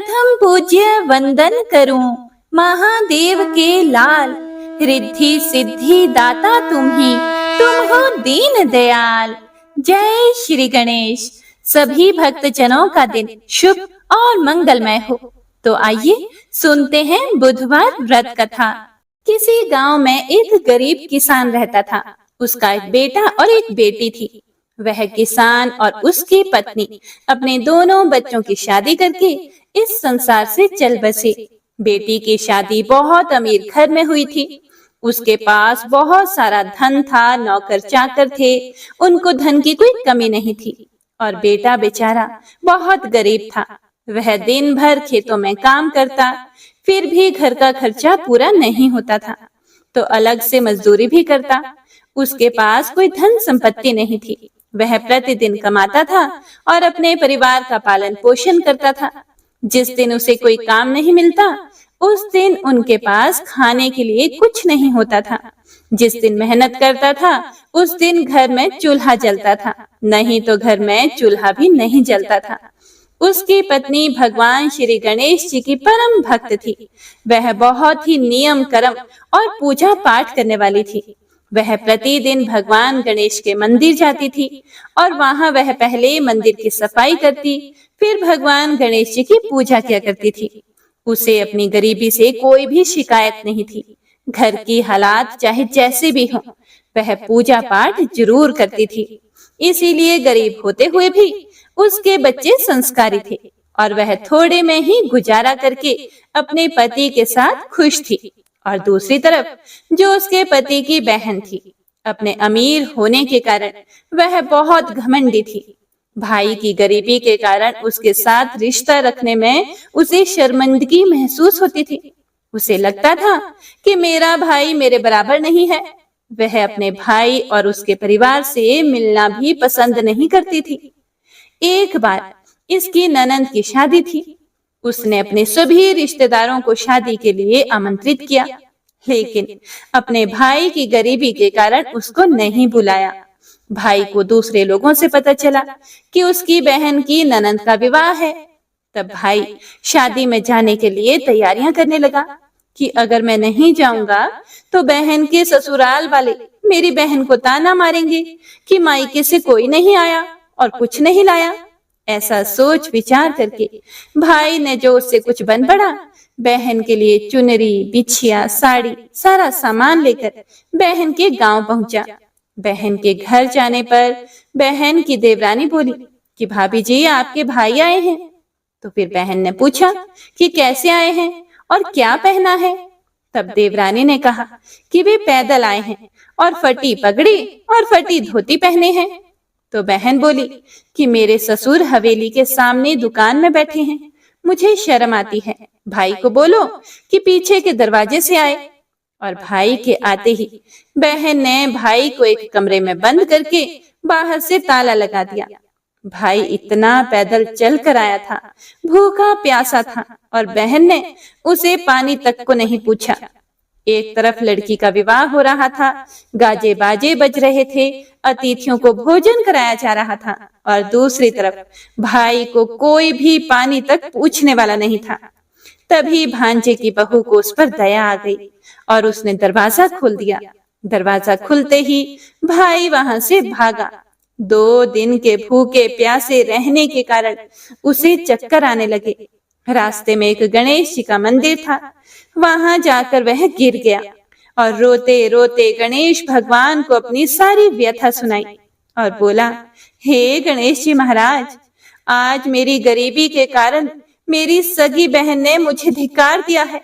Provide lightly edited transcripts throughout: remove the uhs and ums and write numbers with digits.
प्रथम पूज्य वंदन करूं महादेव के लाल। रिद्धि सिद्धि दाता तुम ही, तुम हो दीन दयाल। जय श्री गणेश। सभी भक्तजनों का दिन शुभ और मंगलमय हो। तो आइए सुनते हैं बुधवार व्रत कथा। किसी गांव में एक गरीब किसान रहता था। उसका एक बेटा और एक बेटी थी। वह किसान और उसकी पत्नी अपने दोनों बच्चों की शादी करके इस संसार से चल बसे। बेटी की शादी बहुत अमीर घर में हुई थी। उसके पास बहुत सारा धन था, नौकर चाकर थे, उनको धन की कोई कमी नहीं थी। और बेटा बेचारा बहुत गरीब था। वह दिन भर खेतों में काम करता, फिर भी घर का खर्चा पूरा नहीं होता था, तो अलग से मजदूरी भी करता। उसके पास कोई धन संपत्ति नहीं थी। वह प्रतिदिन कमाता था और अपने परिवार का पालन पोषण करता था। जिस दिन उसे कोई काम नहीं मिलता, उस दिन उनके पास खाने के लिए कुछ नहीं होता था। जिस दिन मेहनत करता था, उस दिन घर में चूल्हा जलता था, नहीं तो घर में चूल्हा भी नहीं जलता था। उसकी पत्नी भगवान श्री गणेश जी की परम भक्त थी। वह बहुत ही नियम कर्म और पूजा पाठ करने वाली थी। वह प्रतिदिन भगवान गणेश के मंदिर जाती थी और वहां वह पहले मंदिर की सफाई करती, फिर भगवान गणेश जी की पूजा किया करती थी। उसे अपनी गरीबी से कोई भी शिकायत नहीं थी। घर की हालात चाहे जैसे भी हों, वह पूजा पाठ जरूर करती थी। इसीलिए गरीब होते हुए भी उसके बच्चे संस्कारी थे और वह थोड़े में ही गुजारा करके अपने पति के साथ खुश थी। और दूसरी तरफ जो उसके पति की बहन थी, अपने अमीर होने के कारण वह बहुत घमंडी थी। भाई की गरीबी के कारण उसके साथ रिश्ता रखने में उसे शर्मिंदगी महसूस होती थी। उसे लगता था कि मेरा भाई मेरे बराबर नहीं है। वह अपने भाई और उसके परिवार से मिलना भी पसंद नहीं करती थी। एक बार इसकी ननंद की शादी थी। उसने अपने सभी रिश्तेदारों को शादी के लिए आमंत्रित किया, लेकिन अपने भाई की गरीबी के कारण उसको नहीं बुलाया। भाई को दूसरे लोगों से पता चला कि उसकी बहन की ननंद का विवाह है। तब भाई शादी में जाने के लिए तैयारियां करने लगा कि अगर मैं नहीं जाऊंगा तो बहन के ससुराल वाले मेरी बहन को ताना मारेंगे कि मायके से कोई नहीं आया और कुछ नहीं लाया। ऐसा सोच विचार करके भाई ने जो उससे कुछ बन पड़ा, बहन के लिए चुनरी, बिछिया, साड़ी, सारा सामान लेकर बहन के गांव पहुंचा। बहन के घर जाने पर बहन की देवरानी बोली कि भाभी जी, आपके भाई आए हैं। तो फिर बहन ने पूछा कि कैसे आए हैं और क्या पहना है। तब देवरानी ने कहा कि वे पैदल आए हैं और फटी पगड़ी और फटी धोती पहने हैं। तो बहन बोली कि मेरे ससुर हवेली के सामने दुकान में बैठे हैं, मुझे शर्म आती है। भाई को बोलो कि पीछे के दरवाजे से आए। और भाई के आते ही बहन ने भाई को एक कमरे में बंद करके बाहर से ताला लगा दिया। भाई इतना पैदल चल कर आया था, भूखा प्यासा था, और बहन ने उसे पानी तक को नहीं पूछा। एक तरफ लड़की का विवाह हो रहा था, गाजे बाजे बज रहे थे, अतिथियों को भोजन कराया जा रहा था, और दूसरी तरफ भाई को कोई भी पानी तक पूछने वाला नहीं था। तभी भांजे की बहू को उस पर दया आ गई और उसने दरवाजा खोल दिया। दरवाजा खुलते ही भाई वहां से भागा। 2 दिन के भूखे प्यासे रहने के कारण उसे चक्कर आने लगे। रास्ते में एक गणेश जी का मंदिर था, वहां जाकर वह गिर गया और रोते रोते गणेश भगवान को अपनी सारी व्यथा सुनाई और बोला, हे गणेश जी महाराज, आज मेरी गरीबी के कारण मेरी सगी बहन ने मुझे धिक्कार दिया है।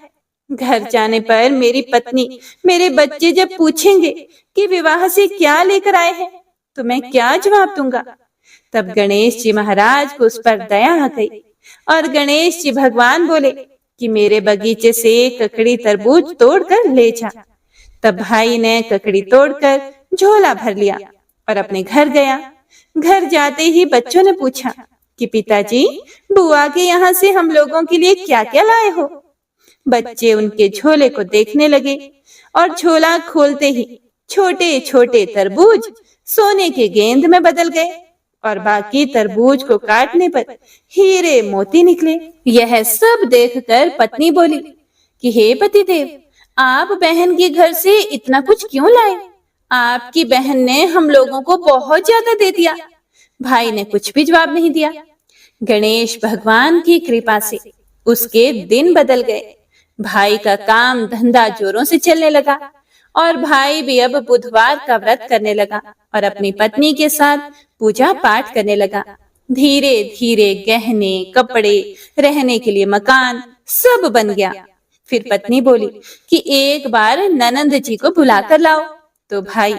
घर जाने पर मेरी पत्नी, मेरे बच्चे जब पूछेंगे कि विवाह से क्या लेकर आए हैं, तो मैं क्या जवाब दूंगा। तब गणेश जी महाराज को उस पर दया आ गई और गणेश जी भगवान बोले कि मेरे बगीचे से ककड़ी तरबूज तोड़कर ले जा। तब भाई ने ककड़ी तोड़कर झोला भर लिया और अपने घर गया। घर जाते ही बच्चों ने पूछा कि पिताजी, बुआ के यहाँ से हम लोगों के लिए क्या क्या लाए हो। बच्चे उनके झोले को देखने लगे और झोला खोलते ही छोटे छोटे तरबूज सोने के गेंद में बदल गए। और बाकी तरबूज को काटने पर हीरे मोती निकले। यह सब देखकर पत्नी बोली कि हे पतिदेव, आप बहन के घर से इतना कुछ क्यों लाए? आपकी बहन ने हम लोगों को बहुत ज्यादा दे दिया। भाई ने कुछ भी जवाब नहीं दिया। गणेश भगवान की कृपा से उसके दिन बदल गए। भाई का काम धंधा जोरों से चलने लगा और भाई भी अब बुधवार का व्रत करने लगा और अपनी पत्नी के साथ पूजा पाठ करने लगा। धीरे धीरे गहने, कपड़े, रहने के लिए मकान सब बन गया। फिर पत्नी बोली कि एक बार ननंद जी को बुला कर लाओ। तो भाई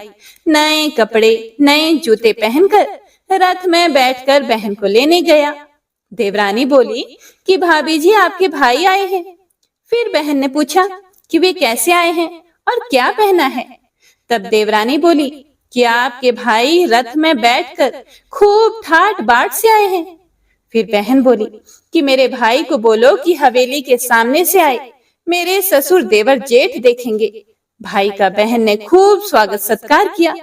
नए कपड़े, नए जूते पहनकर रथ में बैठकर बहन को लेने गया। देवरानी बोली कि भाभी जी, आपके भाई आए हैं। फिर बहन ने पूछा कि वे कैसे आए हैं और क्या पहना है। तब देवरानी बोली कि आपके भाई रथ में बैठकर खूब ठाट बाट से आए हैं। फिर बहन बोली कि मेरे भाई को बोलो कि हवेली के सामने से आए, मेरे ससुर देवर जेठ देखेंगे। भाई का बहन ने खूब स्वागत सत्कार किया।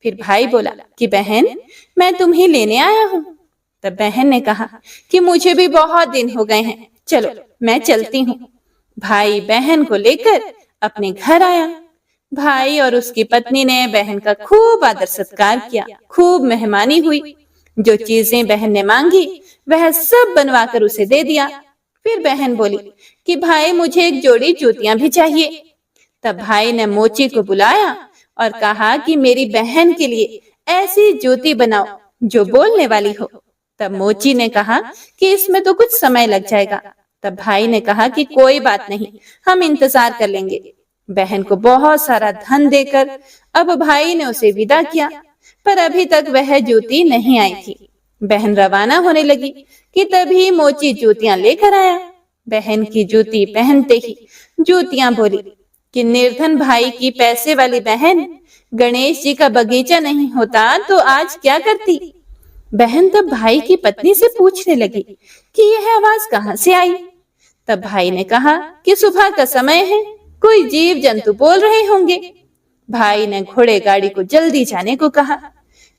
फिर भाई बोला कि बहन, मैं तुम्हें लेने आया हूँ। तब बहन ने कहा कि मुझे भी बहुत दिन हो गए हैं, चलो मैं चलती हूँ। भाई बहन को लेकर अपने घर आया। भाई और उसकी पत्नी ने बहन का खूब आदर सत्कार किया, खूब मेहमानी हुई। जो चीजें बहन ने मांगी वह सब बनवा कर उसे दे दिया। फिर बहन बोली कि भाई, मुझे एक जोड़ी जूतियां भी चाहिए। तब भाई ने मोची को बुलाया और कहा कि मेरी बहन के लिए ऐसी जूती बनाओ जो बोलने वाली हो। तब मोची ने कहा कि इसमें तो कुछ समय लग जाएगा। तब भाई ने कहा कि कोई बात नहीं, हम इंतजार कर लेंगे। बहन को बहुत सारा धन देकर अब भाई ने उसे विदा किया, पर अभी तक वह जूती नहीं आई थी। बहन रवाना होने लगी कि तभी मोची जूतियां लेकर आया। बहन की जूती पहनते ही जूतियां बोली कि निर्धन भाई की पैसे वाली बहन, गणेश जी का बगीचा नहीं होता तो आज क्या करती। बहन तब भाई की पत्नी से पूछने लगी कि यह आवाज कहाँ से आई। तब भाई ने कहा कि सुबह का समय है, कोई जीव जंतु बोल रहे होंगे। भाई ने घोड़े गाड़ी को जल्दी जाने को कहा।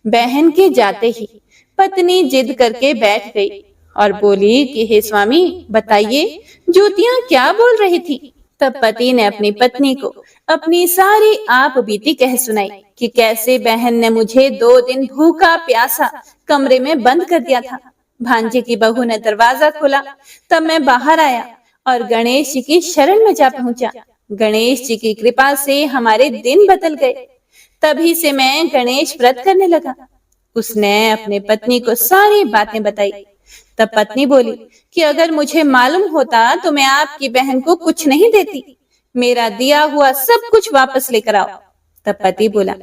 बहन के जाते ही पत्नी जिद करके बैठ गई और बोली कि हे स्वामी, बताइए जूतियां क्या बोल रही थी। तब पति ने अपनी पत्नी को अपनी सारी आप बीती कह सुनाई कि कैसे बहन ने मुझे 2 दिन भूखा प्यासा कमरे में बंद कर दिया था। भांजे की बहू ने दरवाजा खोला, तब मैं बाहर आया और गणेश जी की शरण में जा पहुंचा। गणेश जी की कृपा से हमारे दिन बदल गए। तभी से मैं गणेश व्रत करने लगा। उसने अपने पत्नी को सारी बातें बताई। तब पत्नी बोली कि अगर मुझे मालूम होता तो मैं आपकी बहन को कुछ नहीं देती, मेरा दिया हुआ सब कुछ वापस लेकर आओ। तब पति बोला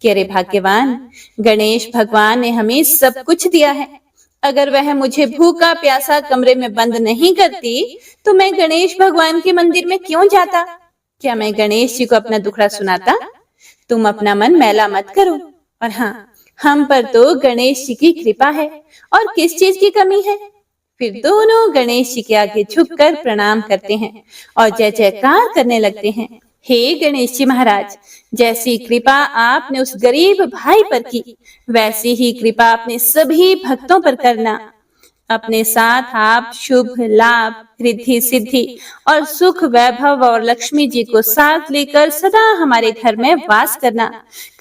कि अरे भाग्यवान, गणेश भगवान ने हमें सब कुछ दिया है। अगर वह मुझे भूखा प्यासा कमरे में बंद नहीं करती तो मैं गणेश भगवान के मंदिर में क्यों जाता? क्या मैं गणेश जी को अपना दुखड़ा सुनाता? तुम अपना मन मैला मत करो। और हाँ, हम पर तो गणेश जी की कृपा है, और किस चीज की कमी है? फिर दोनों गणेश जी के आगे झुककर प्रणाम करते हैं और जय जयकार करने लगते हैं। हे गणेश जी महाराज, जैसी कृपा आपने उस गरीब भाई पर की, वैसी ही कृपा अपने सभी भक्तों पर करना। अपने साथ आप शुभ लाभ, रिद्धि सिद्धि और सुख वैभव और लक्ष्मी जी को साथ लेकर सदा हमारे घर में वास करना।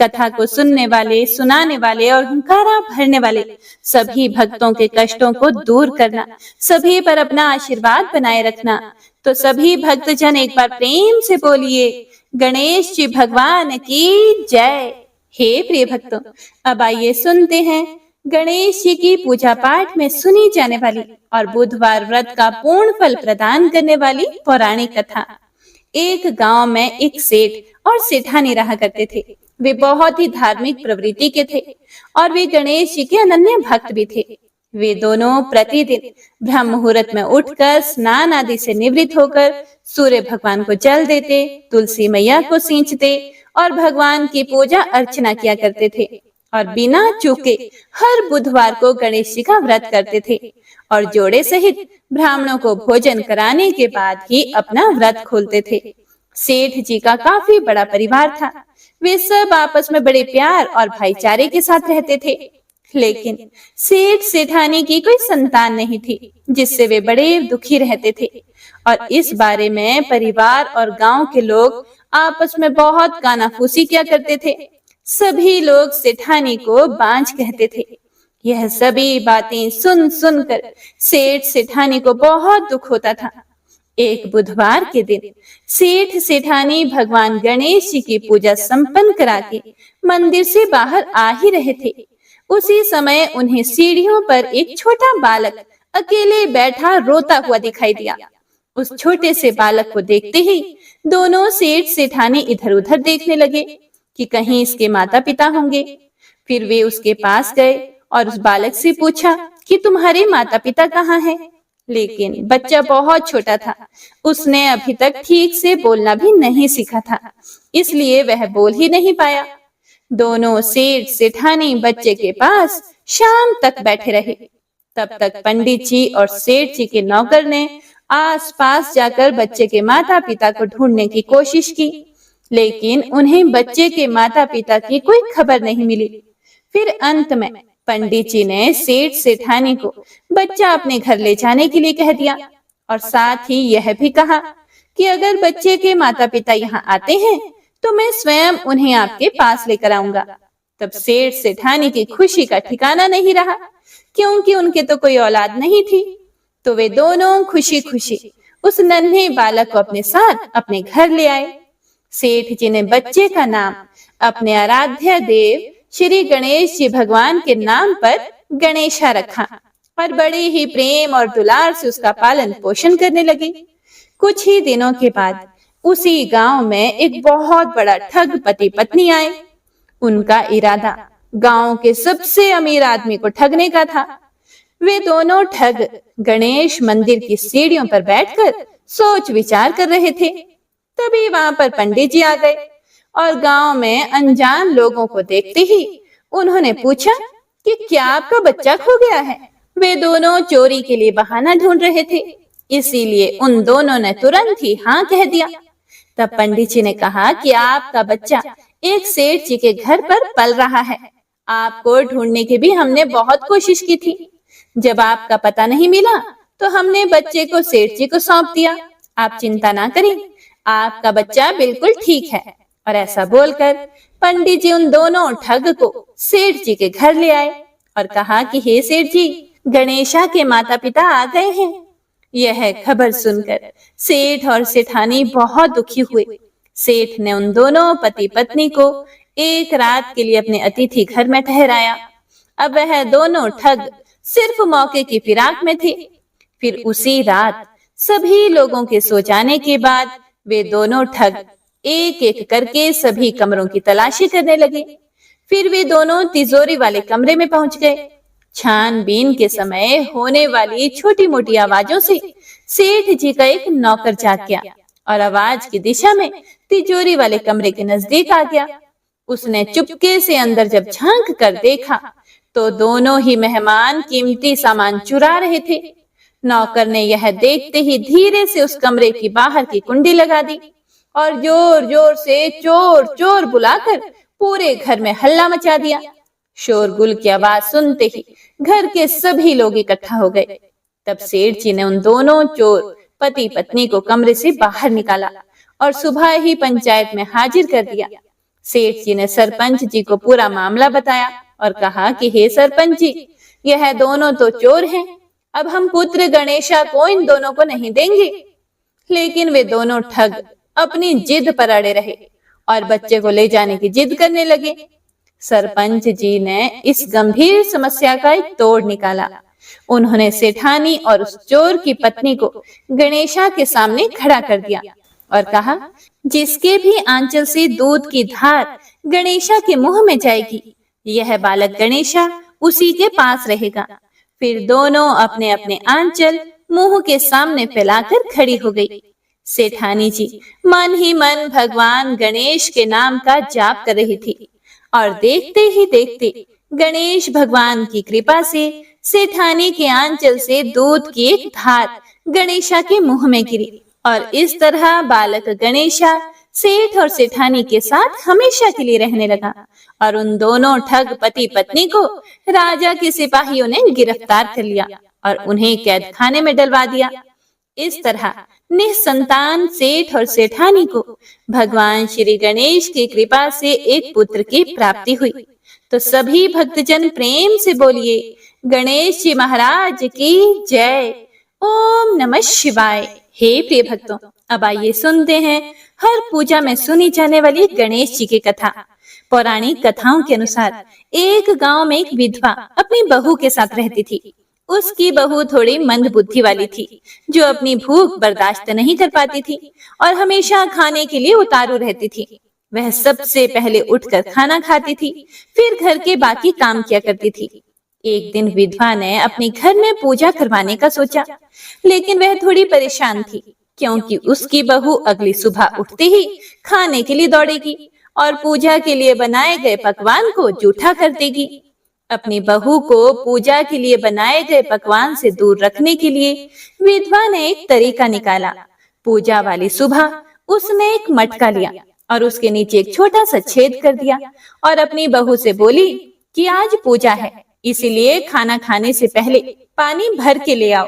कथा को सुनने वाले, सुनाने वाले और हुंकारा भरने वाले सभी भक्तों के कष्टों को दूर करना, सभी पर अपना आशीर्वाद बनाए रखना। तो सभी भक्तजन एक बार प्रेम से बोलिए, गणेश जी भगवान की जय। हे प्रिय भक्तों, अब आइए सुनते हैं गणेश जी की पूजा पाठ में सुनी जाने वाली और बुधवार व्रत का पूर्ण फल प्रदान करने वाली पौराणिक कथा। एक गांव में एक सेठ और सेठानी रहा करते थे। वे बहुत ही धार्मिक प्रवृत्ति के थे और वे गणेश जी के अनन्य भक्त भी थे। वे दोनों प्रतिदिन ब्रह्म मुहूर्त में उठकर स्नान आदि से निवृत्त होकर सूर्य भगवान को जल देते, तुलसी मैया को सींचते और भगवान की पूजा अर्चना किया करते थे और बिना चूके हर बुधवार को गणेश जी का व्रत करते थे और जोड़े सहित ब्राह्मणों को भोजन कराने के बाद ही अपना व्रत खोलते थे। सेठ जी का काफी बड़ा परिवार था। वे सब आपस में बड़े प्यार और भाईचारे के साथ रहते थे। लेकिन सेठ सेठानी की कोई संतान नहीं थी, जिससे वे बड़े दुखी रहते थे। और इस बारे में परिवार और गांव के लोग आपस में बहुत कानाफूसी किया करते थे। सभी लोग सेठानी को बांझ कहते थे। यह सभी बातें सुन सुनकर सेठ सेठानी को बहुत दुख होता था। एक बुधवार के दिन सेठ सेठानी भगवान गणेश जी की पूजा संपन्न करा के मंदिर से बाहर आ ही रहे थे। उसी समय उन्हें सीढ़ियों पर एक छोटा बालक अकेले बैठा रोता हुआ दिखाई दिया। उस छोटे से बालक को देखते ही दोनों सेठ सेठानी इधर उधर देखने लगे कि कहीं इसके माता पिता होंगे। फिर वे उसके पास गए और उस बालक से पूछा कि तुम्हारे माता पिता कहाँ हैं? लेकिन बच्चा बहुत छोटा था, उसने अभी तक ठीक से बोलना भी नहीं सीखा था, इसलिए वह बोल ही नहीं पाया। दोनों सेठ सेठानी बच्चे के पास शाम तक बैठे रहे। तब तक पंडित जी और सेठ जी के नौकर ने आसपास जाकर बच्चे के माता पिता को ढूंढने की कोशिश की, लेकिन उन्हें बच्चे के माता पिता की कोई खबर नहीं मिली। फिर अंत में पंडित जी ने सेठ सेठानी को बच्चा अपने घर ले जाने के लिए कह दिया और साथ ही यह भी कहा कि अगर बच्चे के माता पिता यहाँ आते हैं तो मैं स्वयं उन्हें आपके पास लेकर आऊंगा। तब सेठ सेठानी की खुशी का ठिकाना नहीं रहा, क्योंकि उनके तो कोई औलाद नहीं थी। तो वे दोनों खुशी खुशी उस नन्हे बालक को अपने साथ अपने घर ले आए। सेठ जी ने बच्चे का नाम अपने आराध्य देव श्री गणेश जी भगवान के नाम पर गणेशा रखा और बड़े ही प्रेम और दुलार से उसका पालन पोषण करने लगे। कुछ ही दिनों के बाद उसी गांव में एक बहुत बड़ा ठग पति पत्नी आए। उनका इरादा गांव के सबसे अमीर आदमी को ठगने का था। वे दोनों ठग गणेश मंदिर की सीढ़ियों पर बैठकर सोच विचार कर रहे थे। तभी वहां पर पंडित जी आ गए और गांव में अनजान लोगों को देखते ही उन्होंने पूछा कि क्या आपका बच्चा खो गया है? वे दोनों चोरी के लिए बहाना ढूंढ रहे थे, इसीलिए उन दोनों ने तुरंत ही हाँ कह दिया। तब पंडित जी ने कहा कि आपका बच्चा एक सेठ जी के घर पर पल रहा है। आपको ढूंढने की भी हमने बहुत कोशिश की थी। जब आपका पता नहीं मिला तो हमने बच्चे को सेठ जी को सौंप दिया। आप चिंता ना करें, आपका बच्चा बिल्कुल ठीक है। और ऐसा बोलकर पंडित जी उन दोनों ठग को सेठ जी के घर ले आए और कहा कि हे सेठ जी, गणेशा के माता पिता आ गए हैं। यह खबर सुनकर सेठ और सेठानी बहुत दुखी हुए। सेठ ने उन दोनों पति पत्नी को एक रात के लिए अपने अतिथि घर में ठहराया। अब वह दोनों ठग सिर्फ मौके की फिराक में थे। फिर उसी रात सभी लोगों के सो जाने के बाद वे दोनों ठग एक एक करके सभी कमरों की तलाशी करने लगे। फिर वे दोनों तिजोरी वाले कमरे में पहुंच गए। छानबीन के समय होने वाली छोटी मोटी आवाजों से सेठ जी का एक नौकर जाग गया और आवाज की दिशा में तिजोरी वाले कमरे के नजदीक आ गया। उसने चुपके से अंदर जब झांक कर देखा तो दोनों ही मेहमान कीमती सामान चुरा रहे थे। नौकर ने यह देखते ही धीरे से उस कमरे की बाहर की कुंडी लगा दी और जोर जोर से चोर चोर बुलाकर पूरे घर में हल्ला मचा दिया। शोरगुल की आवाज सुनते ही घर के सभी लोग इकट्ठा हो गए। तब सेठ जी ने उन दोनों चोर पति पत्नी को कमरे से बाहर निकाला और सुबह ही पंचायत में हाजिर कर दिया। सेठ जी ने सरपंच जी को पूरा मामला बताया और कहा कि हे सरपंच जी, यह दोनों तो चोर हैं। अब हम पुत्र गणेशा को इन दोनों को नहीं देंगे। लेकिन वे दोनों ठग अपनी जिद पर अड़े रहे और बच्चे को ले जाने की जिद करने लगे। सरपंच जी ने इस गंभीर समस्या का एक तोड़ निकाला। उन्होंने सेठानी और उस चोर की पत्नी को गणेशा के सामने खड़ा कर दिया और कहा, जिसके भी आंचल से दूध की धार गणेशा के मुंह में जाएगी, यह बालक गणेशा उसी के पास रहेगा। फिर दोनों अपने अपने आंचल मुंह के सामने फैलाकर खड़ी हो गई। सेठानी जी मन ही मन भगवान गणेश के नाम का जाप कर रही थी और देखते ही देखते गणेश भगवान की कृपा से सेठानी के आंचल से दूध की एक धार गणेशा के मुंह में गिरी और इस तरह बालक गणेशा सेठ और सेठानी के साथ हमेशा के लिए रहने लगा और उन दोनों ठग पति पत्नी को राजा के सिपाहियों ने गिरफ्तार कर लिया और उन्हें कैद खाने में डलवा दिया। इस तरह निसंतान सेठ और सेठानी को भगवान श्री गणेश की कृपा से एक पुत्र की प्राप्ति हुई। तो सभी भक्तजन प्रेम से बोलिए गणेश जी महाराज की जय। ओम नमः शिवाय। हे प्रिय भक्तों, अब आइए सुनते हैं हर पूजा में सुनी जाने वाली गणेश जी की कथा। पौराणिक कथाओं के अनुसार एक गांव में एक विधवा अपनी बहू के साथ रहती थी। उसकी बहू थोड़ी मंद बुद्धि वाली थी, जो अपनी भूख बर्दाश्त नहीं कर पाती थी और हमेशा खाने के लिए उतारू रहती थी। वह सबसे पहले उठकर खाना खाती थी, फिर घर के बाकी काम किया करती थी। एक दिन विधवा ने अपने घर में पूजा करवाने का सोचा, लेकिन वह थोड़ी परेशान थी क्योंकि उसकी बहू अगली सुबह उठते ही खाने के लिए दौड़ेगी और पूजा के लिए बनाए गए पकवान को जूठा कर देगी। अपनी बहू को पूजा के लिए बनाए गए पकवान से दूर रखने के लिए विधवा ने एक तरीका निकाला। पूजा वाली सुबह उसने एक मटका लिया और उसके नीचे एक छोटा सा छेद कर दिया और अपनी बहू से बोली कि आज पूजा है, इसीलिए खाना खाने से पहले पानी भर के ले आओ।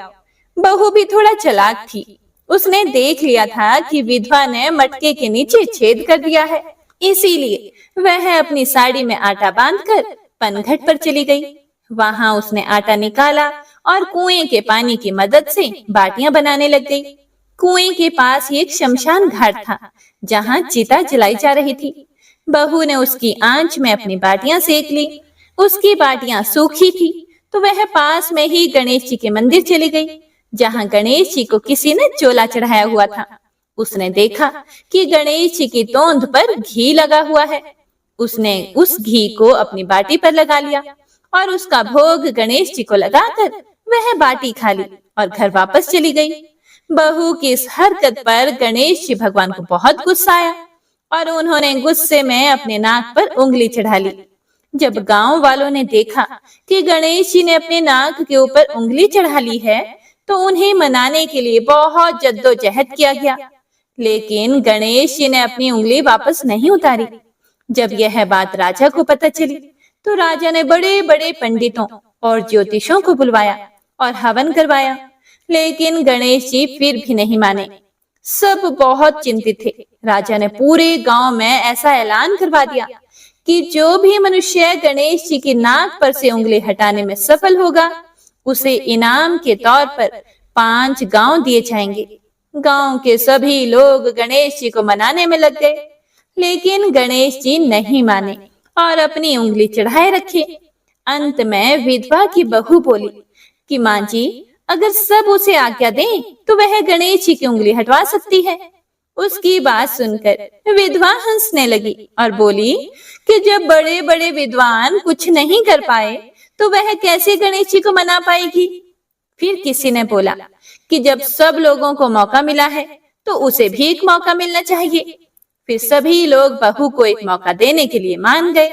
बहू भी थोड़ा चालाक थी, उसने देख लिया था कि विधवा ने मटके के नीचे छेद कर दिया है, इसीलिए वह अपनी साड़ी में आटा बांधकर पनघट पर चली गई। वहां उसने आटा निकाला और कुएं के पानी की मदद से बाटियां बनाने लग गई। कुएं के पास ही एक शमशान घाट था जहां चिता जलाई जा रही थी। बहू ने उसकी आंच में अपनी बाटियां सेक ली। उसकी बाटियां सूखी थी तो वह पास में ही गणेश जी के मंदिर चली गई, जहां गणेश जी को किसी ने चोला चढ़ाया हुआ था। उसने देखा कि गणेश जी की तोंद पर घी लगा हुआ है। उसने उस घी को अपनी बाटी पर लगा लिया और उसका भोग गणेश जी को लगाकर वह बाटी खा ली और घर वापस चली गई। बहू की इस हरकत पर गणेश जी भगवान को बहुत गुस्सा आया और उन्होंने गुस्से में अपने नाक पर उंगली चढ़ा ली। जब गांव वालों ने देखा कि गणेश जी ने अपने नाक के ऊपर उंगली चढ़ा ली है, तो उन्हें मनाने के लिए बहुत जद्दोजहद किया गया, लेकिन गणेश जी ने अपनी उंगली वापस नहीं उतारी। जब यह बात राजा को पता चली, तो राजा ने बड़े बड़े पंडितों और ज्योतिषों को बुलवाया और हवन करवाया, लेकिन गणेश जी फिर भी नहीं माने। सब बहुत चिंतित थे। राजा ने पूरे गांव में ऐसा ऐलान करवा दिया कि जो भी मनुष्य गणेश जी की नाक पर से उंगली हटाने में सफल होगा, उसे इनाम के तौर पर 5 गांव दिए जाएंगे। गांव के सभी लोग गणेश जी को मनाने में लग गए, लेकिन गणेश जी नहीं माने और अपनी उंगली चढ़ाए रखे। अंत में विधवा की बहू बोली कि माँ जी, अगर सब उसे आज्ञा दें तो वह गणेश जी की उंगली हटवा सकती है। उसकी बात सुनकर विधवा हंसने लगी और बोली कि जब बड़े बड़े विद्वान कुछ नहीं कर पाए तो वह कैसे गणेश जी को मना पाएगी। फिर किसी ने बोला कि जब सब लोगों को मौका मिला है तो उसे भी एक मौका मिलना चाहिए। फिर सभी लोग बहू को एक मौका देने के लिए मान गए,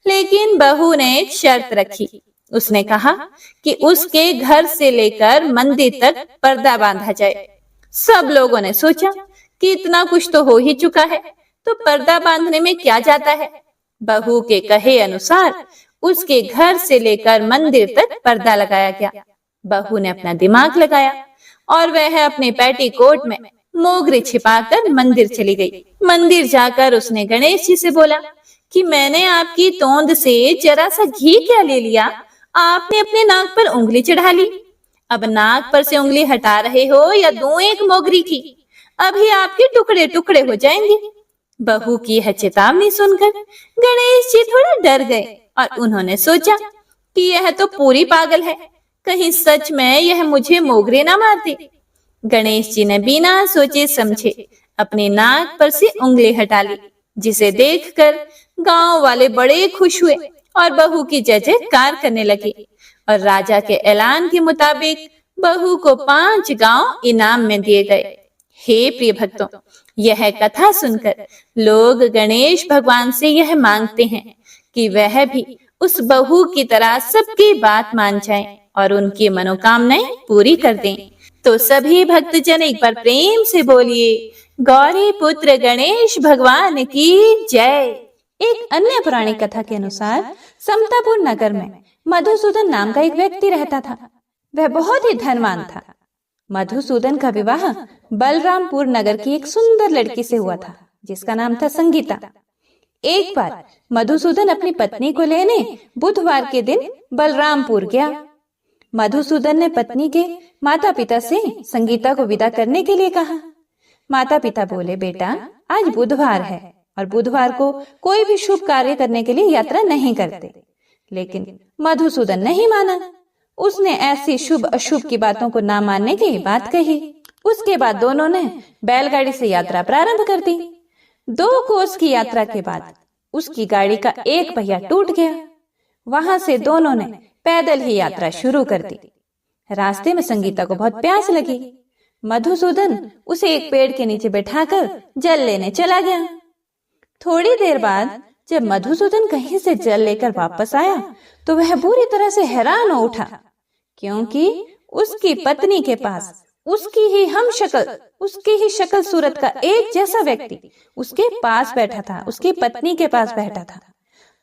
लेकिन बहू ने एक शर्त रखी। उसने कहा कि उसके घर से लेकर मंदिर तक पर्दा बांधा जाए। सब लोगों ने सोचा कि इतना कुछ तो हो ही चुका है, तो पर्दा बांधने में क्या जाता है। बहू के कहे अनुसार उसके घर से लेकर मंदिर तक पर्दा लगाया गया। बहू ने अपना दिमाग लगाया और वह अपने पेटीकोट में मोगरे छिपाकर मंदिर चली गई। मंदिर जाकर उसने गणेश जी से बोला कि मैंने आपकी तोंद से जरा सा घी क्या ले लिया, आपने अपने नाक पर उंगली चढ़ा ली। अब नाक पर से उंगली हटा रहे हो या दूं एक मोगरी की, अभी आपके टुकड़े टुकड़े हो जाएंगे। बहू की यह चेतावनी सुनकर गणेश जी थोड़ा डर गए और उन्होंने सोचा कि यह तो पूरी पागल है, कहीं सच में यह मुझे मोगरे ना मार दे। गणेश जी ने बिना सोचे समझे अपने नाक पर से उंगली हटा ली, जिसे देखकर गांव वाले बड़े खुश हुए और बहू की जय जयकार करने लगे। और राजा के ऐलान के मुताबिक बहू को 5 गांव इनाम में दिए गए। हे प्रिय भक्तों, यह कथा सुनकर लोग गणेश भगवान से यह मांगते हैं कि वह भी उस बहू की तरह सबकी बात मान जाएं और उनकी मनोकामनाएं पूरी कर दें। तो सभी भक्तजन एक बार प्रेम से बोलिए गौरी पुत्र गणेश भगवान की जय। एक अन्य पौराणिक कथा के अनुसार समतापुर नगर में मधुसूदन नाम का एक व्यक्ति रहता था। वह बहुत ही धनवान था। मधुसूदन का विवाह बलरामपुर नगर की एक सुंदर लड़की से हुआ था, जिसका नाम था संगीता। एक बार मधुसूदन अपनी पत्नी को लेने बुधवार के दिन बलरामपुर गया। मधुसूदन ने पत्नी के माता पिता से संगीता को विदा करने के लिए कहा। माता पिता बोले, बेटा आज बुधवार है और बुधवार को कोई भी शुभ कार्य करने के लिए यात्रा नहीं करते। लेकिन मधुसूदन नहीं माना। उसने ऐसी शुभ अशुभ की बातों को ना मानने की बात कही। उसके बाद दोनों ने बैलगाड़ी से यात्रा प्रारंभ कर दी। 2 कोस की यात्रा के बाद उसकी गाड़ी का एक पहिया टूट गया। वहां से दोनों ने पैदल ही यात्रा शुरू कर दी। रास्ते में संगीता को बहुत प्यास लगी। मधुसूदन उसे एक पेड़ के नीचे बैठाकर जल लेने चला गया। थोड़ी देर बाद जब मधुसूदन कहीं से जल लेकर वापस आया तो वह बुरी तरह से हैरान हो उठा, क्योंकि उसकी पत्नी के पास उसकी ही शक्ल सूरत का एक जैसा व्यक्ति उसके पास बैठा था, उसकी पत्नी के पास बैठा था।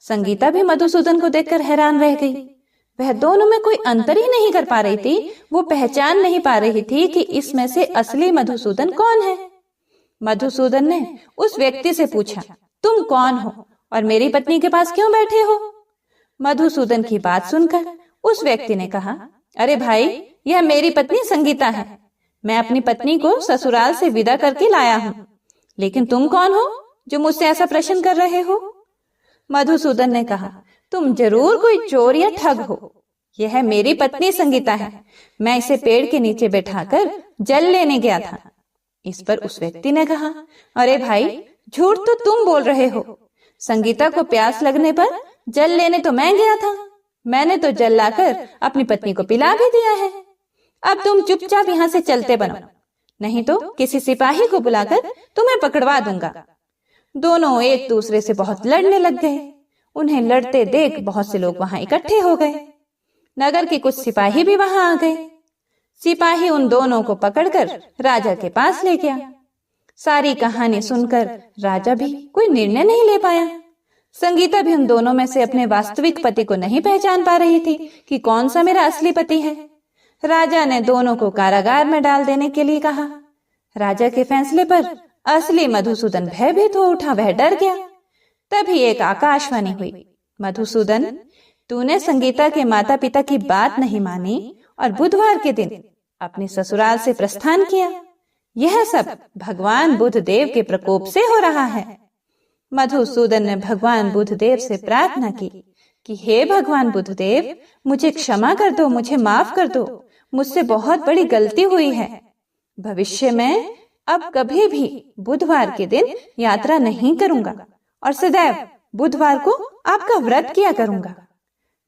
संगीता भी मधुसूदन को देखकर हैरान रह गई। वह दोनों में कोई अंतर ही नहीं कर पा रही थी। वो पहचान नहीं पा रही थी कि इसमें से असली मधुसूदन कौन है। मधुसूदन ने उस व्यक्ति से पूछा, तुम कौन हो और मेरी पत्नी के पास क्यों बैठे हो? मधुसूदन की बात सुनकर उस व्यक्ति ने कहा, अरे भाई, यह मेरी पत्नी संगीता है। मैं अपनी पत्नी को ससुराल से विदा करके लाया हूँ। लेकिन तुम कौन हो जो मुझसे ऐसा प्रश्न कर रहे हो? मधुसूदन ने कहा, तुम जरूर कोई चोर या ठग हो। यह मेरी पत्नी संगीता है। मैं इसे पेड़ के नीचे बैठाकर जल लेने गया था। इस पर उस व्यक्ति ने कहा, अरे भाई, झूठ तो तुम बोल रहे हो। संगीता को प्यास लगने पर जल लेने तो मैं गया था। मैंने तो जल लाकर अपनी पत्नी को पिला भी दिया है। अब तुम चुपचाप यहाँ से चलते बनो, नहीं तो किसी सिपाही को बुलाकर तुम्हें पकड़वा दूंगा। दोनों एक दूसरे से बहुत लड़ने लग गए। उन्हें लड़ते देख बहुत से लोग वहां इकट्ठे हो गए। नगर के कुछ सिपाही भी वहां आ गए। सिपाही उन दोनों को पकड़कर राजा के पास ले गया। सारी कहानी सुनकर राजा भी कोई निर्णय नहीं ले पाया। संगीता भी उन दोनों में से अपने वास्तविक पति को नहीं पहचान पा रही थी कि कौन सा मेरा असली पति है। राजा ने दोनों को कारागार में डाल देने के लिए कहा। राजा के फैसले पर असली मधुसूदन भयभीत हो उठा। वह डर गया। तभी एक आकाशवाणी हुई, मधुसूदन, तूने संगीता के माता पिता की बात नहीं मानी और बुधवार के दिन अपने ससुराल से प्रस्थान किया। यह सब भगवान बुद्ध देव के प्रकोप से हो रहा है। मधुसूदन ने भगवान बुद्ध देव से प्रार्थना की कि हे भगवान बुद्ध देव, मुझे क्षमा कर दो, मुझे माफ कर दो। मुझसे बहुत बड़ी गलती हुई है। भविष्य में अब कभी भी बुधवार के दिन यात्रा नहीं करूंगा और सदैव बुधवार को आपका व्रत किया करूंगा।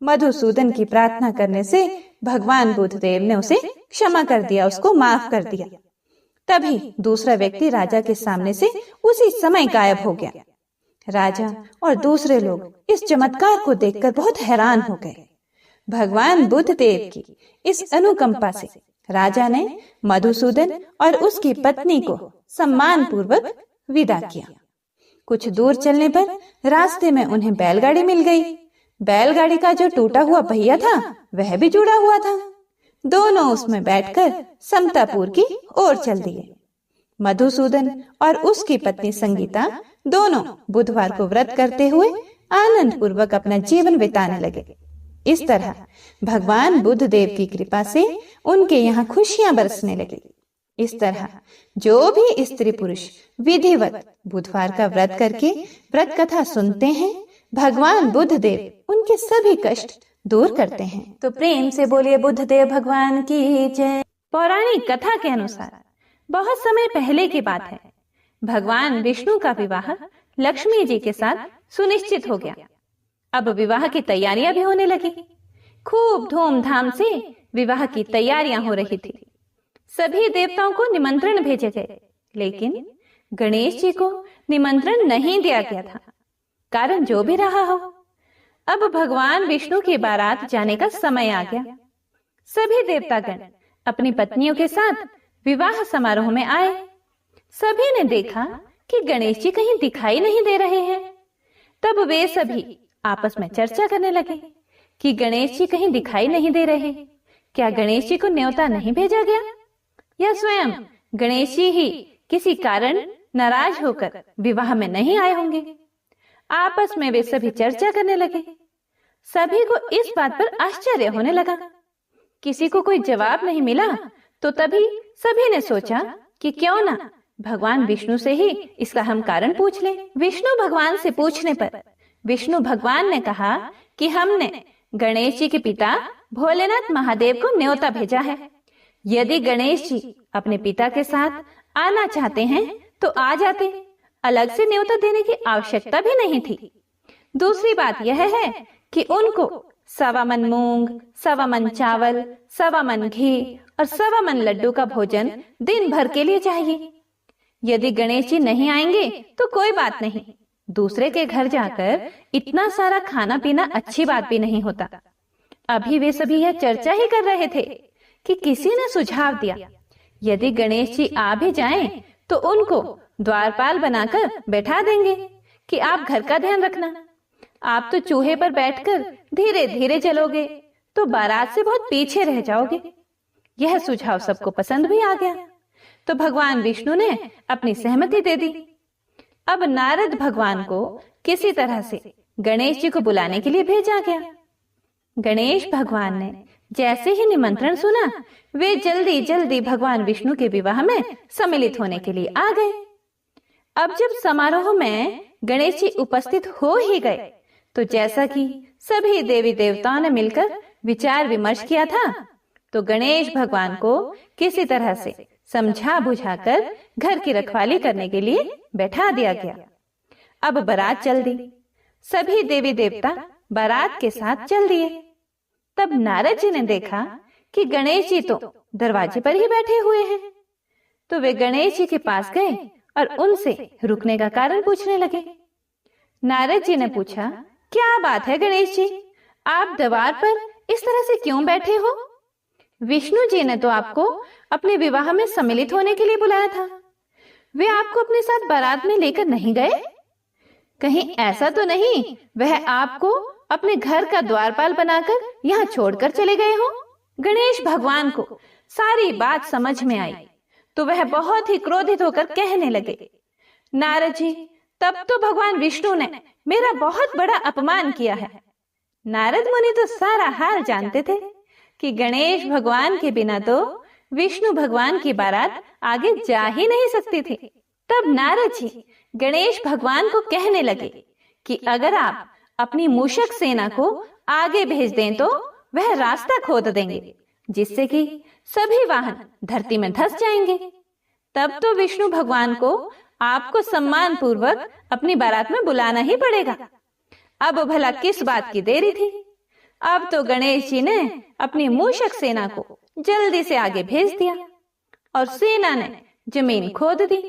मधुसूदन की प्रार्थना करने से भगवान बुद्ध देव ने उसे क्षमा कर दिया, उसको माफ कर दिया। तभी दूसरा व्यक्ति राजा के सामने से उसी समय गायब हो गया। राजा और दूसरे लोग इस चमत्कार को देखकर बहुत हैरान हो गए। भगवान बुद्ध देव की इस अनुकंपा से राजा ने मधुसूदन और उसकी पत्नी को सम्मान पूर्वक विदा किया। कुछ दूर चलने पर रास्ते में उन्हें बैलगाड़ी मिल गई। बैलगाड़ी का जो टूटा हुआ पहिया था वह भी जुड़ा हुआ था। दोनों उसमें बैठकर समतापुर की ओर चल दिए। मधुसूदन और उसकी पत्नी संगीता दोनों बुधवार को व्रत करते हुए आनंद पूर्वक अपना जीवन बिताने लगे। इस तरह भगवान बुद्ध देव की कृपा से उनके यहाँ खुशियां बरसने लगी। इस तरह जो भी स्त्री पुरुष विधिवत बुधवार का व्रत करके व्रत कथा सुनते हैं, भगवान बुद्ध देव उनके सभी कष्ट दूर करते हैं। तो प्रेम से बोलिए बुद्ध देव भगवान की जय। पौराणिक कथा के अनुसार बहुत समय पहले की बात है। भगवान विष्णु का विवाह लक्ष्मी जी के साथ सुनिश्चित हो गया। अब विवाह की तैयारियां भी होने लगी। खूब धूमधाम से विवाह की तैयारियां हो रही थी। सभी देवताओं को निमंत्रण भेजे गए, लेकिन गणेश जी को निमंत्रण नहीं दिया गया था। कारण जो भी रहा हो, अब भगवान विष्णु की बारात जाने का समय आ गया। सभी देवतागण अपनी पत्नियों के साथ विवाह समारोह में आए। सभी ने देखा कि गणेश जी कहीं दिखाई नहीं दे रहे हैं। तब वे सभी आपस में चर्चा करने लगे कि गणेश जी कहीं दिखाई नहीं दे रहे। क्या गणेश जी को न्योता नहीं भेजा गया, या स्वयं गणेश जी ही किसी कारण नाराज होकर विवाह में नहीं आए होंगे? आपस में वे सभी चर्चा करने लगे। सभी को इस बात पर आश्चर्य होने लगा। किसी को कोई जवाब नहीं मिला, तो तभी सभी ने सोचा कि क्यों ना भगवान विष्णु से ही इसका हम कारण पूछ लें। विष्णु भगवान से पूछने पर विष्णु भगवान ने कहा कि हमने गणेश जी के पिता भोलेनाथ महादेव को न्योता भेजा है। यदि गणेश जी अपने पिता के साथ आना चाहते हैं तो आ जाते, अलग से न्योता देने की आवश्यकता भी नहीं थी। दूसरी बात यह है कि उनको 1.25 मन मूंग, 1.25 मन चावल, 1.25 मन घी और 1.25 मन लड्डू का भोजन दिन भर के लिए चाहिए। यदि गणेश जी नहीं आएंगे तो कोई बात नहीं, दूसरे के घर जाकर इतना सारा खाना पीना अच्छी बात भी नहीं होता। अभी वे सभी यह चर्चा ही कर रहे थे कि किसी ने सुझाव दिया, यदि गणेश जी आ भी जाएं तो उनको द्वारपाल बनाकर बैठा देंगे कि आप घर का ध्यान रखना। आप तो चूहे पर बैठकर धीरे धीरे चलोगे तो बारात से बहुत पीछे रह जाओगे। यह सुझाव सबको पसंद भी आ गया, तो भगवान विष्णु ने अपनी सहमति दे दी। अब नारद भगवान को किसी तरह से गणेश जी को बुलाने के लिए भेजा गया। गणेश भगवान ने जैसे ही निमंत्रण सुना, वे जल्दी जल्दी भगवान विष्णु के विवाह में सम्मिलित होने के लिए आ गए। अब जब समारोह में गणेश जी उपस्थित हो ही गए, तो जैसा कि सभी देवी देवताओं ने मिलकर विचार विमर्श किया था, तो गणेश भगवान को किसी तरह से समझा बुझाकर घर की रखवाली करने के लिए बैठा दिया गया। अब बारात चल दी। सभी देवी देवता बारात के साथ चल दिए। तब नारद जी ने देखा कि गणेश जी तो दरवाजे पर ही बैठे हुए हैं, तो वे गणेश जी के पास गए और उनसे रुकने का कारण पूछने लगे। नारद जी ने पूछा, क्या बात है गणेश जी, आप द्वार पर इस तरह से क्यों बैठे हो? विष्णु जी ने तो आपको अपने विवाह में सम्मिलित होने के लिए बुलाया था, वे आपको अपने साथ बारात में लेकर नहीं गए? कहीं ऐसा तो नहीं वह आपको अपने घर का द्वारपाल बनाकर यहाँ छोड़कर चले गए हो? गणेश भगवान को सारी बात समझ में आई, तो वह बहुत ही क्रोधित होकर कहने लगे, नारद जी, तब तो भगवान विष्णु ने मेरा बहुत बड़ा अपमान किया है। नारद मुनि तो सारा हाल जानते थे कि गणेश भगवान के बिना तो विष्णु भगवान की बारात आगे जा ही नहीं सकती थी। तब नारद जी गणेश भगवान को कहने लगे कि अगर आप अपनी मूषक सेना को आगे भेज दें तो वह रास्ता खोद देंगे, जिससे कि सभी वाहन धरती में धंस जाएंगे। तब तो विष्णु भगवान को आपको सम्मान पूर्वक अपनी बारात में बुलाना ही पड़ेगा। अब भला किस बात की देरी थी? अब तो गणेश जी ने अपनी मूषक सेना को जल्दी से आगे भेज दिया और सेना ने जमीन खोद दी।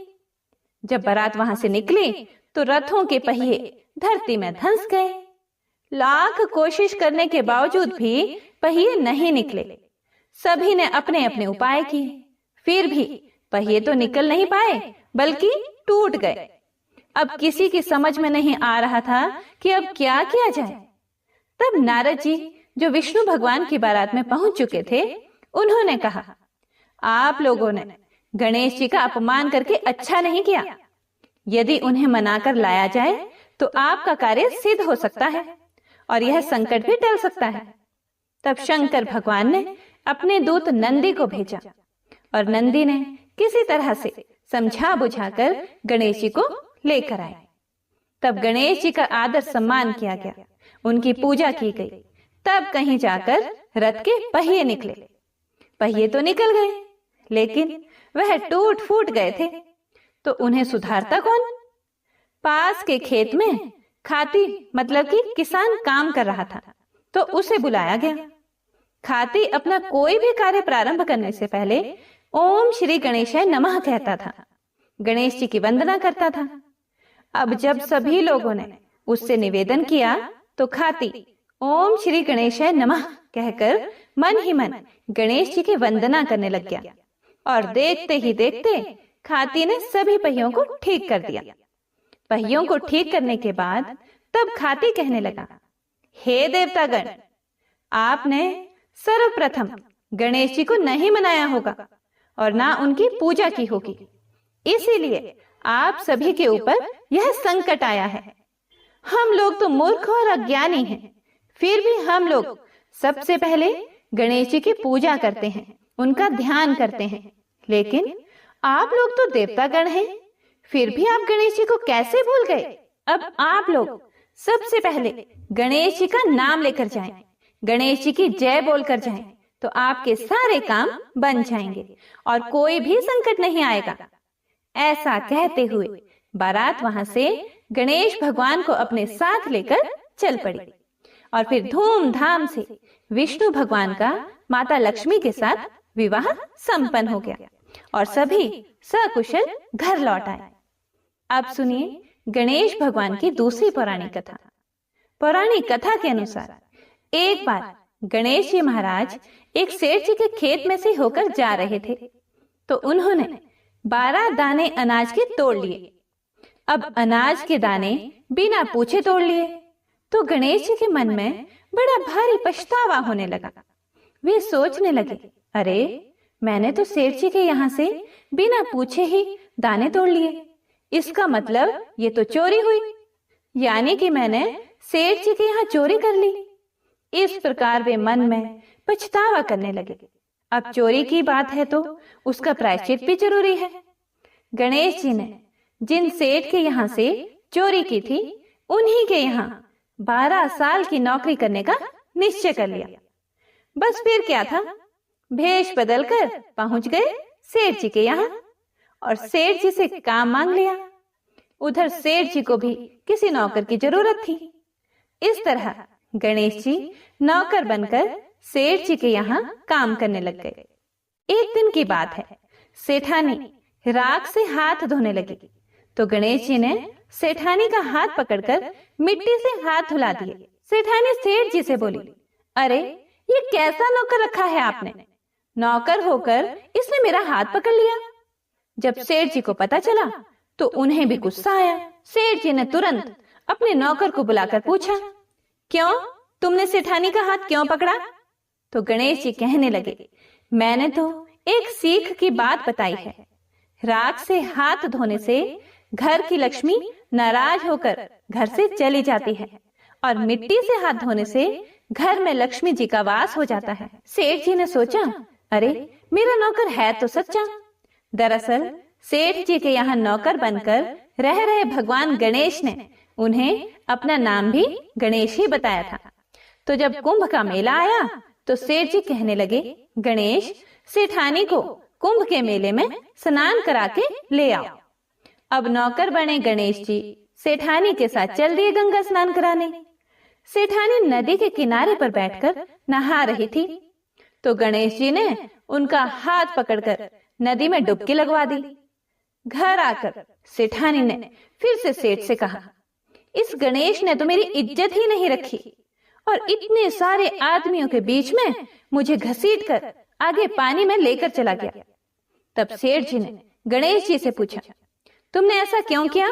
जब बारात वहां से निकली तो रथों के पहिए धरती में धंस गए। लाख कोशिश करने के बावजूद भी पहिए नहीं निकले। सभी ने अपने अपने उपाय किए, फिर भी पहिए तो निकल नहीं पाए बल्कि टूट गए। अब किसी की समझ में नहीं आ रहा था कि अब क्या किया जाए। तब नारद जी, जो विष्णु भगवान की बारात में पहुंच चुके थे, उन्होंने कहा, आप लोगों ने गणेश जी का अपमान करके अच्छा नहीं किया। यदि उन्हें मनाकर लाया जाए तो आपका कार्य सिद्ध हो सकता है और यह संकट भी टल सकता है। तब शंकर भगवान ने अपने दूत नंदी को भेजा और नंदी ने किसी तरह से समझा बुझाकर गणेश जी को लेकर आए। तब गणेश जी का आदर सम्मान किया गया, उनकी पूजा की गई। तब कहीं जाकर रथ के पहिए निकले। पहिए तो निकल गए, लेकिन वह टूट फूट गए थे, तो उन्हें सुधारता कौन? पास के खेत में खाती मतलब कि किसान काम कर रहा था, तो उसे बुलाया गया। खाती अपना कोई भी कार्य प्रारंभ करने से पहले ओम श्री गणेशाय नमः कहता था, गणेश जी की वंदना करता था। अब जब सभी लोगों ने उससे निवेदन किया तो खाती ओम श्री गणेशाय नमः कहकर मन ही मन गणेश जी की वंदना करने लग गया और देखते ही देखते खाती ने सभी पहियों को ठीक कर दिया। पहियों को ठीक करने के बाद तब खाती कहने लगा, हे देवतागण, आपने सर्वप्रथम गणेश जी को नहीं मनाया होगा और ना उनकी पूजा की होगी, इसीलिए आप सभी के ऊपर यह संकट आया है। हम लोग तो मूर्ख और अज्ञानी हैं, फिर भी हम लोग सबसे पहले गणेश जी की पूजा करते हैं, उनका ध्यान करते हैं। लेकिन आप लोग तो देवतागण हैं, फिर भी आप गणेश जी को कैसे भूल गए? अब आप लोग सबसे पहले गणेश जी का नाम लेकर जाएं, गणेश जी की जय बोलकर जाएं, तो आपके सारे काम बन जाएंगे और कोई भी संकट नहीं आएगा। ऐसा कहते हुए बारात वहां से गणेश भगवान को अपने साथ लेकर चल पड़ी और फिर धूमधाम से विष्णु भगवान का माता लक्ष्मी के साथ विवाह संपन्न हो गया और सभी सकुशल घर लौट आए। अब सुनिए गणेश भगवान की दूसरी पौराणिक कथा। पौराणिक कथा के अनुसार एक बार गणेश जी महाराज एक सेठ जी के खेत में से होकर जा रहे थे, तो उन्होंने 12 दाने अनाज के तोड़ लिए। अब अनाज के दाने बिना पूछे तोड़ लिए तो गणेश जी के मन में बड़ा भारी पछतावा होने लगा। वे सोचने लगे, अरे मैंने तो सेठ जी के यहाँ से बिना पूछे ही दाने तोड़ लिए, इसका मतलब ये तो चोरी हुई, यानी कि मैंने सेठ जी के यहाँ चोरी कर ली। इस प्रकार वे मन में पछतावा करने लगे। अब चोरी की बात है तो उसका प्रायश्चित भी जरूरी है। गणेश जी ने जिन सेठ के यहाँ से चोरी की थी, उन्हीं के यहाँ 12 साल की नौकरी करने का निश्चय कर लिया। बस फिर क्या था, भेष बदलकर पहुंच गए सेठ जी के यहाँ और सेठ जी से काम मांग लिया। उधर सेठ जी को भी किसी नौकर की जरूरत थी। इस तरह गणेश जी नौकर बनकर सेठ जी के यहाँ काम करने लग गए। एक दिन की बात है, सेठानी राख से हाथ धोने लगी तो गणेश जी ने सेठानी का हाथ पकड़कर मिट्टी से हाथ धुला दिए। सेठानी सेठ जी से बोली, अरे ये कैसा नौकर रखा है आपने, नौकर होकर इसने मेरा हाथ पकड़ लिया। जब सेठ जी को पता चला तो उन्हें भी गुस्सा आया। सेठ जी ने तुरंत अपने नौकर को बुलाकर पूछा, क्यों, तुमने सेठानी का हाथ क्यों पकड़ा? तो गणेश जी कहने लगे, मैंने तो एक सीख की बात बताई है। राख से हाथ धोने से घर की लक्ष्मी नाराज होकर घर से चली जाती है और मिट्टी से हाथ धोने से घर में लक्ष्मी जी का वास हो जाता है। सेठ जी ने सोचा, अरे मेरा नौकर है तो सच्चा। दरअसल सेठ जी के यहाँ नौकर बनकर रह रहे भगवान गणेश ने उन्हें अपना नाम भी गणेश ही बताया था। तो जब कुंभ का मेला आया तो सेठ जी कहने लगे, गणेश सेठानी को कुंभ के मेले में स्नान करा के ले आओ। अब नौकर बने गणेश जी सेठानी के साथ चल दिए गंगा स्नान कराने। सेठानी नदी के किनारे पर बैठकर नहा रही थी तो गणेश जी ने उनका हाथ पकड़कर नदी में डुबकी लगवा दी। घर आकर सेठानी ने फिर से सेठ से कहा, इस गणेश ने तो मेरी इज्जत ही नहीं रखी और इतने सारे आदमियों के बीच में मुझे घसीटकर आगे पानी में लेकर चला गया। तब सेठ जी ने गणेश जी से पूछा, तुमने ऐसा क्यों किया?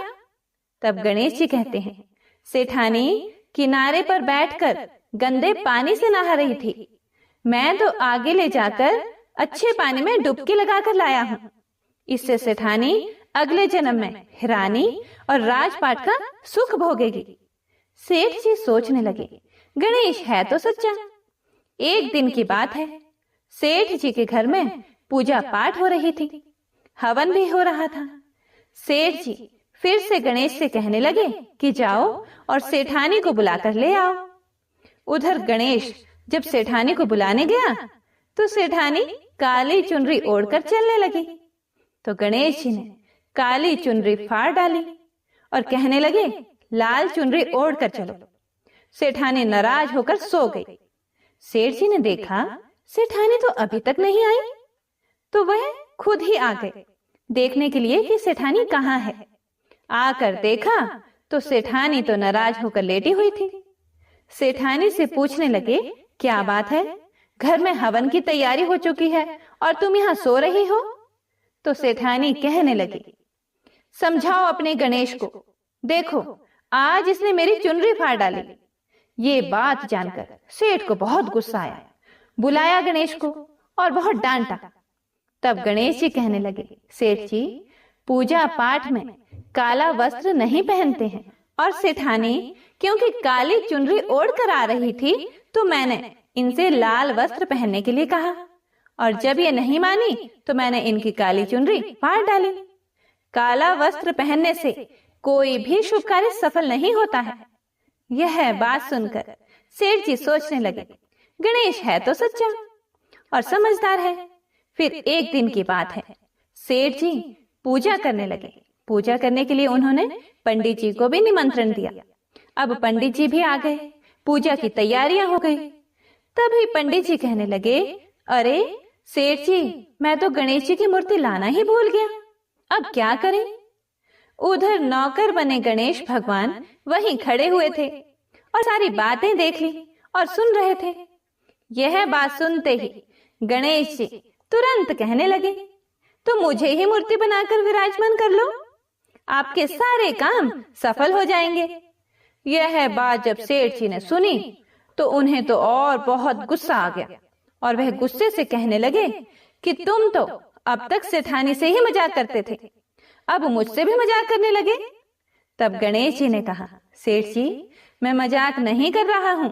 तब गणेश जी कहते हैं, सेठानी किनारे पर बैठकर गंदे पानी से नहा रही थी, मैं तो आगे ले जाकर अच्छे पानी में डुबकी लगाकर लाया हूँ। इससे सेठानी अगले जन्म में रानी और राजपाट का सुख भोगेगी। सेठ जी सोचने लगे, गणेश है तो सच्चा। एक दिन की बात है, सेठ जी के घर में पूजा पाठ हो रही थी, हवन भी हो रहा था। सेठ जी फिर से गणेश से कहने लगे कि जाओ और सेठानी को बुलाकर ले आओ। उधर गणेश जब सेठानी को बुलाने गया तो सेठानी काली चुनरी ओढ़कर चलने लगी। तो गणेश जी ने काली चुनरी फाड़ डाली और कहने लगे, लाल चुनरी ओढ़कर चलो। सेठानी नाराज होकर सो गई। सेठ जी ने देखा सेठानी तो अभी तक नहीं आई, तो वह खुद ही आ गए देखने के लिए कि सेठानी कहाँ है। आकर देखा तो सेठानी तो नाराज होकर लेटी हुई थी। सेठानी से पूछने लगे, क्या बात है, घर में हवन की तैयारी हो चुकी है और तुम यहाँ सो रही हो? तो सेठानी कहने लगी, समझाओ अपने गणेश को, देखो आज इसने मेरी चुनरी फाड़ डाली। ये बात जानकर सेठ को बहुत गुस्सा आया। बुलाया गणेश को और बहुत डांटा। तब गणेश जी कहने लगे, सेठ जी पूजा पाठ में काला वस्त्र नहीं पहनते हैं, और सेठानी क्योंकि काली चुनरी ओढ़ कर आ रही थी तो मैंने इनसे लाल वस्त्र पहनने के लिए कहा, और जब ये नहीं मानी तो मैंने इनकी काली चुनरी फाड़ डाली। काला वस्त्र पहनने से कोई भी शुभ कार्य सफल नहीं होता है। यह बात सुनकर सेठ जी सोचने लगे, गणेश है तो सच्चा और समझदार है। फिर एक दिन की बात है, सेठ जी पूजा करने लगे। पूजा करने के लिए उन्होंने पंडित जी को भी निमंत्रण दिया। अब पंडित जी भी आ गए, पूजा की तैयारियां हो गई। तभी पंडित जी कहने लगे, अरे सेठ जी मैं तो गणेश जी की मूर्ति लाना ही भूल गया, अब क्या करें। उधर नौकर बने गणेश भगवान वहीं खड़े हुए थे और सारी बातें देख ली और सुन रहे थे। यह बात सुनते ही गणेश जी तुरंत कहने लगे, तो मुझे ही मूर्ति बनाकर विराजमान कर लो, आपके सारे काम सफल हो जाएंगे। यह बात जब सेठ जी ने सुनी तो उन्हें तो और बहुत गुस्सा आ गया और वह गुस्से से कहने लगे कि तुम तो अब तक सेठानी से ही मजाक करते थे, अब मुझसे भी मजाक करने लगे। तब गणेश जी ने कहा, सेठ जी मैं मजाक नहीं कर रहा हूं,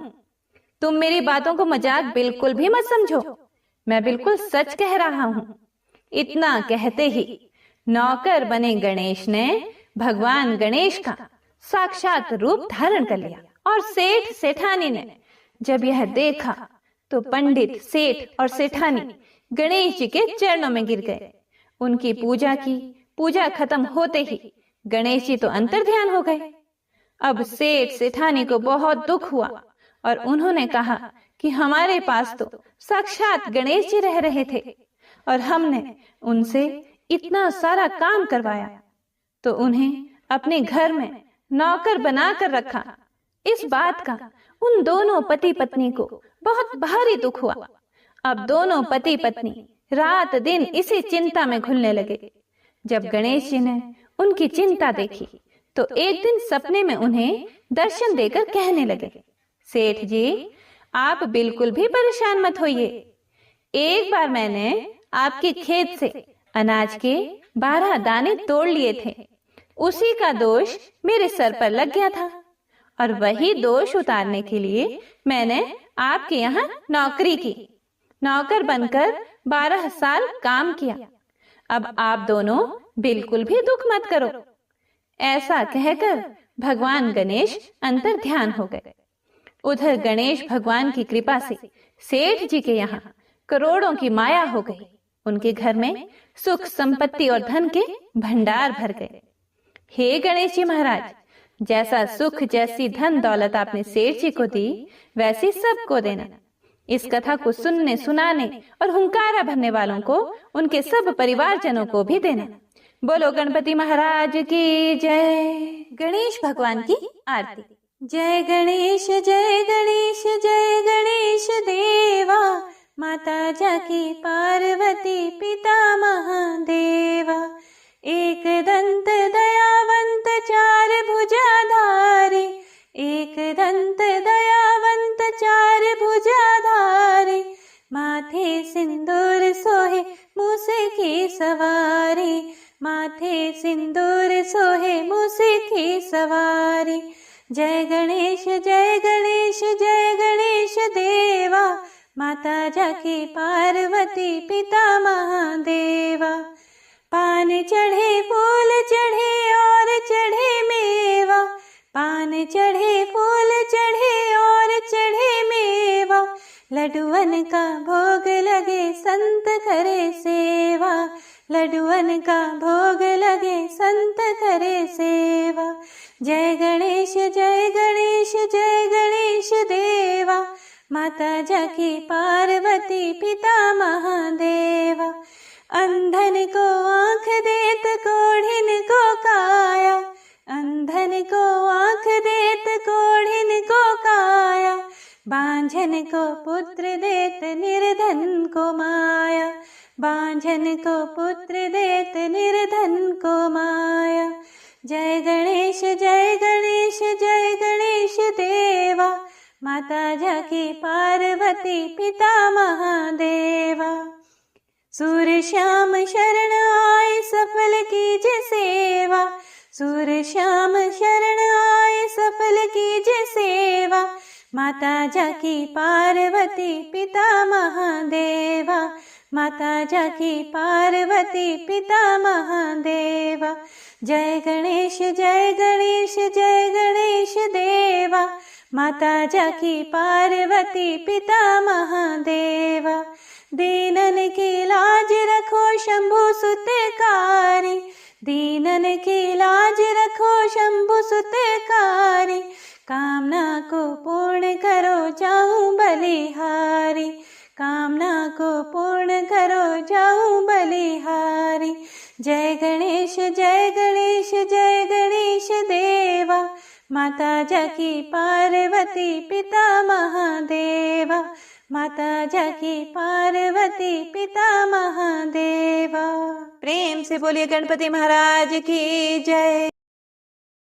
तुम मेरी बातों को मजाक बिल्कुल भी मत समझो, मैं बिल्कुल सच कह रहा हूं। इतना कहते ही नौकर बने गणेश ने भगवान गणेश का साक्षात रूप धारण कर लिया। और सेठ सेठानी ने जब यह देखा तो पंडित, सेठ और सेठानी गणेश जी के चरणों में गिर गए। उनकी पूजा की। पूजा खत्म होते ही गणेश जी तो अंतर ध्यान हो गए। अब सेठ सेठानी को बहुत दुख हुआ और उन्होंने कहा कि हमारे पास तो साक्षात गणेश जी रह रहे थे और हमने उनसे इतना सारा काम करवाया, तो उन्हें अपने घर में नौकर बनाकर रखा। इस बात का उन दोनों पति पत्नी को बहुत भारी दुख हुआ। अब दोनों पति पत्नी रात दिन इसी चिंता में घुलने लगे। जब गणेश जी ने उनकी चिंता देखी तो एक दिन सपने में उन्हें दर्शन देकर कहने लगे, सेठ जी आप बिल्कुल भी परेशान मत होइए। एक बार मैंने आपके खेत से अनाज के 12 दाने तोड़ लिए थे, उसी का दोष मेरे सर पर लग गया था और वही दोष उतारने के लिए मैंने आपके यहाँ नौकरी की। नौकर बनकर 12 साल काम किया। अब आप दोनों बिल्कुल भी दुख मत करो। ऐसा कहकर भगवान गणेश अंतर ध्यान हो गए। उधर गणेश भगवान की कृपा से सेठ जी के यहाँ करोड़ों की माया हो गई। उनके घर में सुख संपत्ति और धन के भंडार भर गए। हे गणेश जी महाराज, जैसा सुख जैसी धन दौलत आपने सेठ जी को दी वैसी सबको देना। इस कथा को सुनने सुनाने और हुंकारा भरने वालों को उनके सब परिवारजनों को भी देना। बोलो गणपति महाराज की जय। गणेश भगवान की आरती। जय गणेश जय गणेश जय गणेश देवा, माता जाकी पार्वती पिता महादेवा। एक दंत दयावंत चार भुजाधारी, एक दंत दयावंत चार भुजाधारी, माथे सिंदूर सोहे मूसे की सवारी, माथे सिंदूर सोहे मूसे की सवारी। जय गणेश जय गणेश जय गणेश देवा, माता जाकी पार्वती पिता महादेवा। पान चढ़े फूल चढ़े और चढ़े मेवा, पान चढ़े फूल चढ़े और चढ़े मेवा, लड्डुअन का भोग लगे संत करे सेवा, लड्डुअन का भोग लगे संत करे सेवा। जय गणेश जय गणेश जय गणेश देवा, माता जाकी पार्वती पिता महादेवा। अंधन को आँख देत कोढ़िन को काया, अंधन को आँख देत कोढ़िन को काया, बांझन को पुत्र देत निर्धन को माया, बांझन को पुत्र देत निर्धन को माया। जय गणेश जय गणेश जय गणेश देवा, माता जाकी पार्वती पिता महादेवा। सूर्य श्याम शरण आए सफल कीजे सेवा, सूर्य श्याम शरण आए सफल कीजे सेवा, माता जाकी पार्वती पिता महादेवा, माता जाकी पार्वती पिता महादेवा। जय गणेश जय गणेश जय गणेश देवा, माता जाकी पार्वती पिता महादेवा। दीनन की लाज रखो शंभु सुतकारी, दीनन की लाज रखो शंभु सुतकारी, कामना को पूर्ण करो जाऊं बलिहारी, कामना को पूर्ण करो जाऊं बलिहारी। जय गणेश जय गणेश जय गणेश देवा, माता जाकी पार्वती पिता महादेवा, माता जाकी पार्वती पिता महादेवा। प्रेम से बोलिए गणपति महाराज की जय।